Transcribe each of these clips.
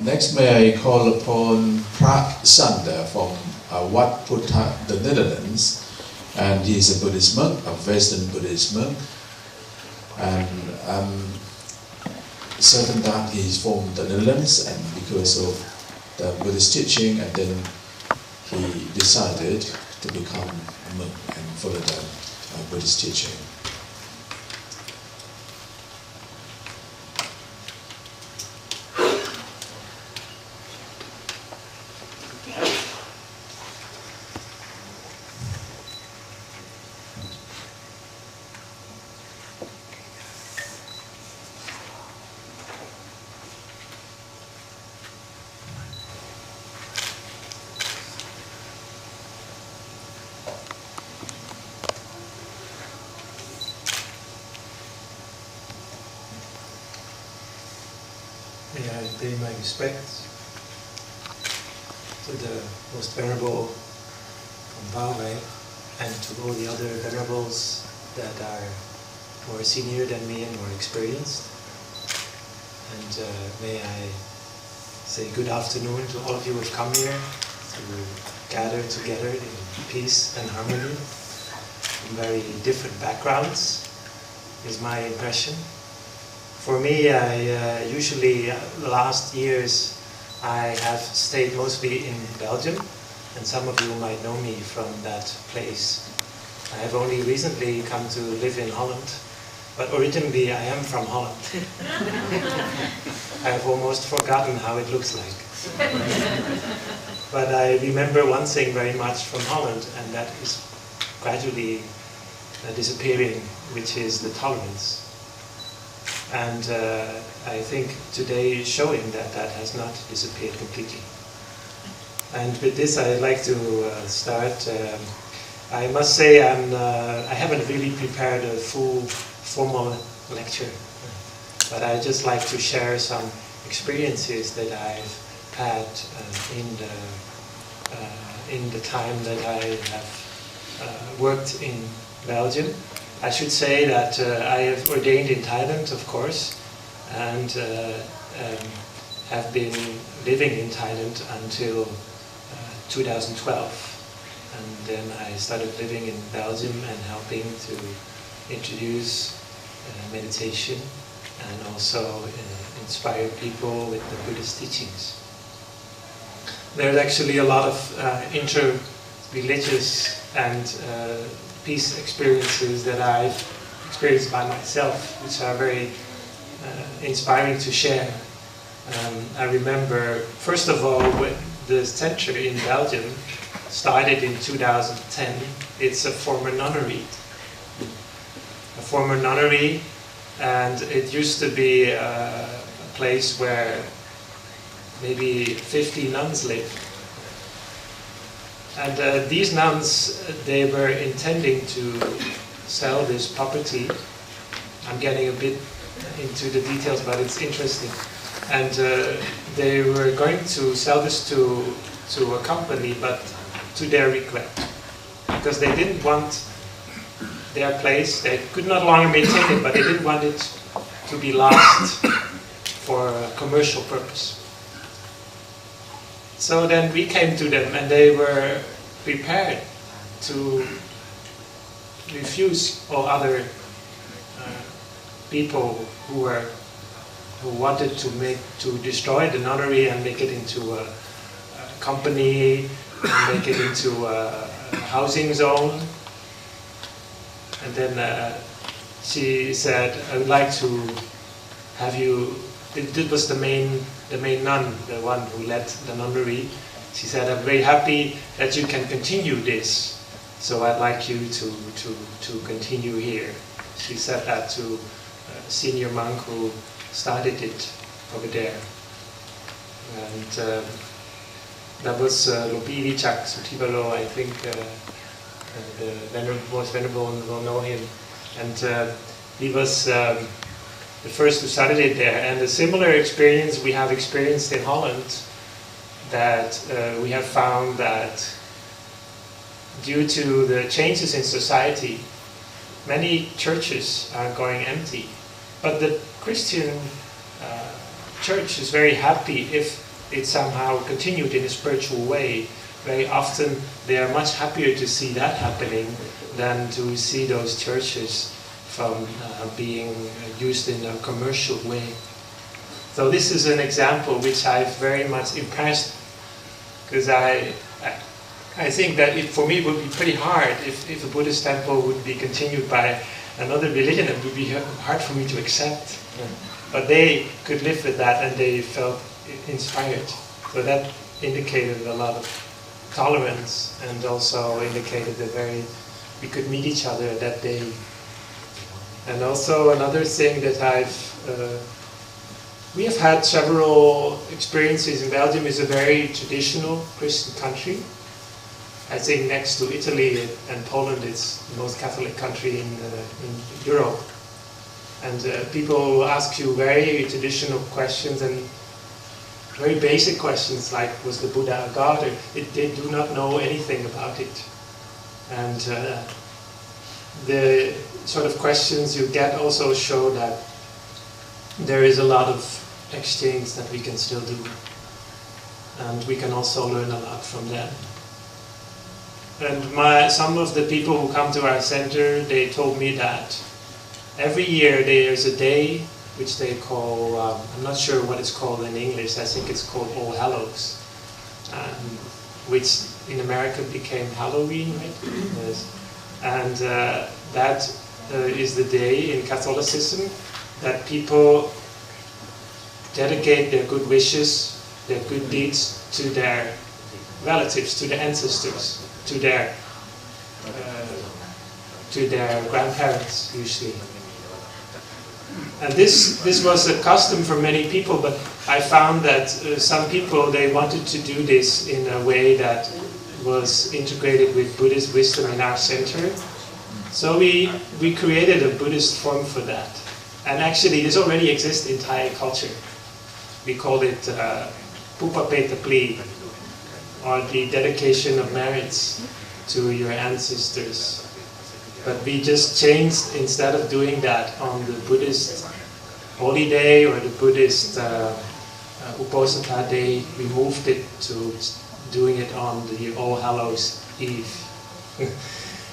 Next, may I call upon Phra Sander from Wat Putta, the Netherlands, and he is a Buddhist monk, a Western Buddhist monk, and I'm certain that he is from the Netherlands, and because of the Buddhist teaching, and then he decided to become a monk and follow the Buddhist teaching. May I pay my respects to the Most Venerable from Purmerend and to all the other venerables that are more senior than me and more experienced. And may I say good afternoon to all of you who have come here to gather together in peace and harmony from very different backgrounds, is my impression. For me, I usually, the last years, I have stayed mostly in Belgium, and some of you might know me from that place. I have only recently come to live in Holland, but originally I am from Holland. I have almost forgotten how it looks like. But I remember one thing very much from Holland, and that is gradually disappearing, which is the tolerance. And I think today is showing that that has not disappeared completely. And with this I'd like to start. I must say I haven't really prepared a full formal lecture, but I just like to share some experiences that I've had in the time that I have worked in Belgium. I should say that I have ordained in Thailand, of course, and have been living in Thailand until 2012. And then I started living in Belgium and helping to introduce meditation and also inspire people with the Buddhist teachings. There's actually a lot of inter-religious and peace experiences that I've experienced by myself, which are very inspiring to share. I remember, first of all, when the center in Belgium started in 2010. It's a former nunnery. And it used to be a place where maybe 50 nuns lived. And these nuns, they were intending to sell this property. I'm getting a bit into the details, but it's interesting. And they were going to sell this to a company, but to their regret, because they didn't want their place. They could not longer maintain it, but they didn't want it to be lost for a commercial purpose. So then we came to them, and they were prepared to refuse all other people who wanted to destroy the nunnery and make it into a company, and make it into a housing zone. And then she said, "I would like to have you." This was the main nun, the one who led the nunnery. She said, "I'm very happy that you can continue this, so I'd like you to continue here." She said that to a senior monk who started it over there. And that was Lopidi Chak Sutibalo. I think the most venerable will know him. And he was the first who started it there. And a similar experience we have experienced in Holland, that we have found that due to the changes in society, many churches are going empty. But the Christian church is very happy if it somehow continued in a spiritual way. Very often they are much happier to see that happening than to see those churches from being used in a commercial way. So this is an example which I've very much impressed, because I think that for me it would be pretty hard if a Buddhist temple would be continued by another religion. It would be hard for me to accept. But they could live with that and they felt inspired. So that indicated a lot of tolerance, and also indicated that we could meet each other that day. And also another thing that we have had several experiences in Belgium. Is a very traditional Christian country. I think next to Italy and Poland, it's the most Catholic country in Europe. And people ask you very traditional questions and very basic questions like, was the Buddha a god? Or they do not know anything about it. And the sort of questions you get also show that there is a lot of exchange that we can still do. And we can also learn a lot from them. And some of the people who come to our center, they told me that every year there's a day which they call, I'm not sure what it's called in English, I think it's called All Hallows, which in America became Halloween, right? Yes. And that is the day in Catholicism that people dedicate their good wishes, their good deeds to their relatives, to their ancestors, to their grandparents usually. And this was a custom for many people, but I found that some people, they wanted to do this in a way that was integrated with Buddhist wisdom in our center. So we created a Buddhist form for that. And actually this already exists in Thai culture. We call it Pupapetapli, or the dedication of merits to your ancestors. But we just changed, instead of doing that on the Buddhist holy day or the Buddhist Uposatha day, we moved it to doing it on the All Hallows Eve.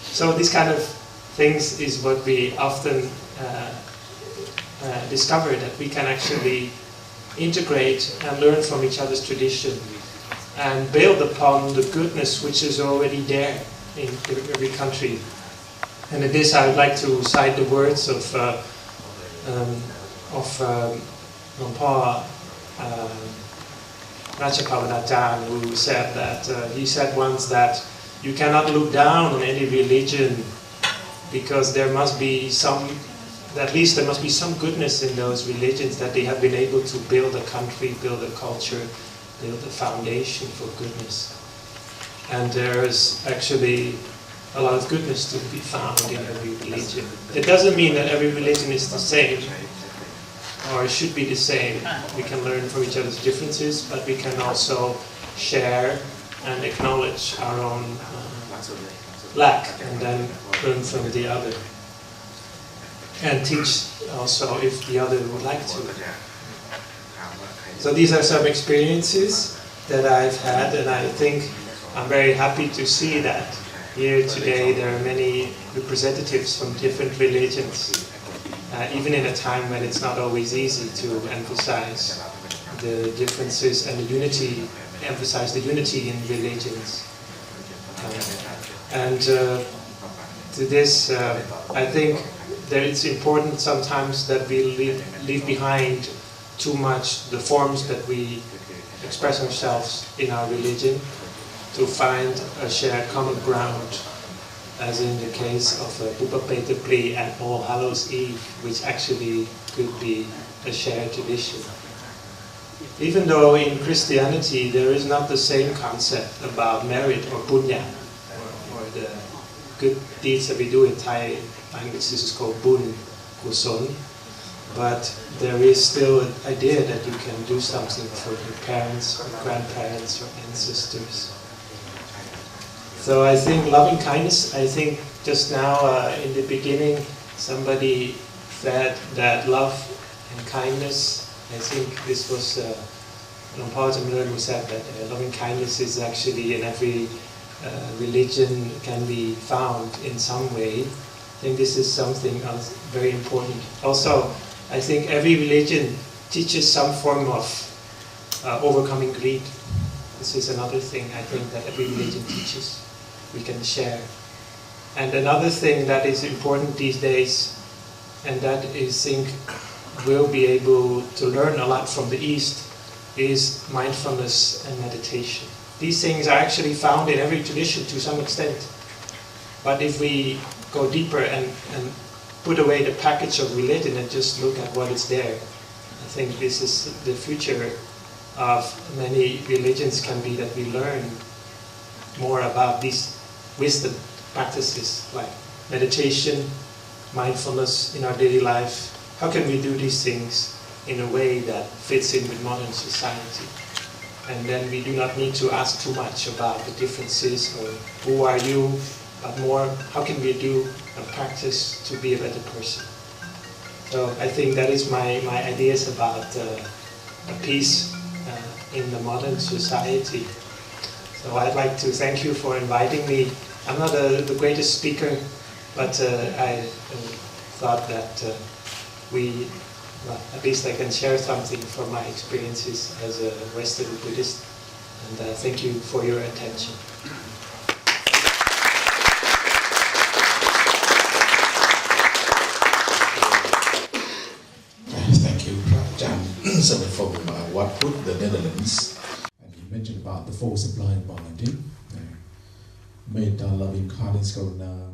So these kind of things is what we often discover, that we can actually integrate and learn from each other's tradition and build upon the goodness which is already there in every country. And in this I would like to cite the words of Longpa Ratchapavanachan, who said that, he said once that you cannot look down on any religion, because there must be at least there must be some goodness in those religions, that they have been able to build a country, build a culture, build a foundation for goodness. And there is actually a lot of goodness to be found in every religion. It doesn't mean that every religion is the same, or should be the same. We can learn from each other's differences, but we can also share and acknowledge our own lack, and then learn from the other. And teach also if the other would like to. So these are some experiences that I've had, and I think I'm very happy to see that here today there are many representatives from different religions, even in a time when it's not always easy to emphasize the differences and the unity, emphasize the unity in religions. And to this, I think that it's important sometimes that we leave behind too much the forms that we express ourselves in our religion, to find a shared common ground, as in the case of Pupapetapli and All Hallows Eve, which actually could be a shared tradition. Even though in Christianity there is not the same concept about merit or punya, or the good deeds that we do in Thai language. This is called bun, kuson. But there is still an idea that you can do something for your parents, or grandparents, or ancestors. So I think loving kindness, I think just now in the beginning somebody said that love and kindness, I think this was Paul Jamil, who said that loving kindness is actually in every religion, can be found in some way. I think this is something else very important. Also, I think every religion teaches some form of overcoming greed. This is another thing I think that every religion teaches, we can share. And another thing that is important these days, and that is, I think, we'll be able to learn a lot from the East, is mindfulness and meditation. These things are actually found in every tradition to some extent. But if we go deeper and put away the package of religion and just look at what is there, I think this is the future of many religions, can be that we learn more about these wisdom practices like meditation, mindfulness in our daily life. How can we do these things in a way that fits in with modern society? And then we do not need to ask too much about the differences or who are you, but more how can we do a practice to be a better person. So I think that is my ideas about peace in the modern society. So I'd like to thank you for inviting me. I'm not the greatest speaker, but I thought that well, at least I can share something from my experiences as a Western Buddhist. And thank you for your attention. Thank you, Phra. Someone from Wat Put, the Netherlands. And you mentioned about the four sublime body, metta, loving kindness, karuna,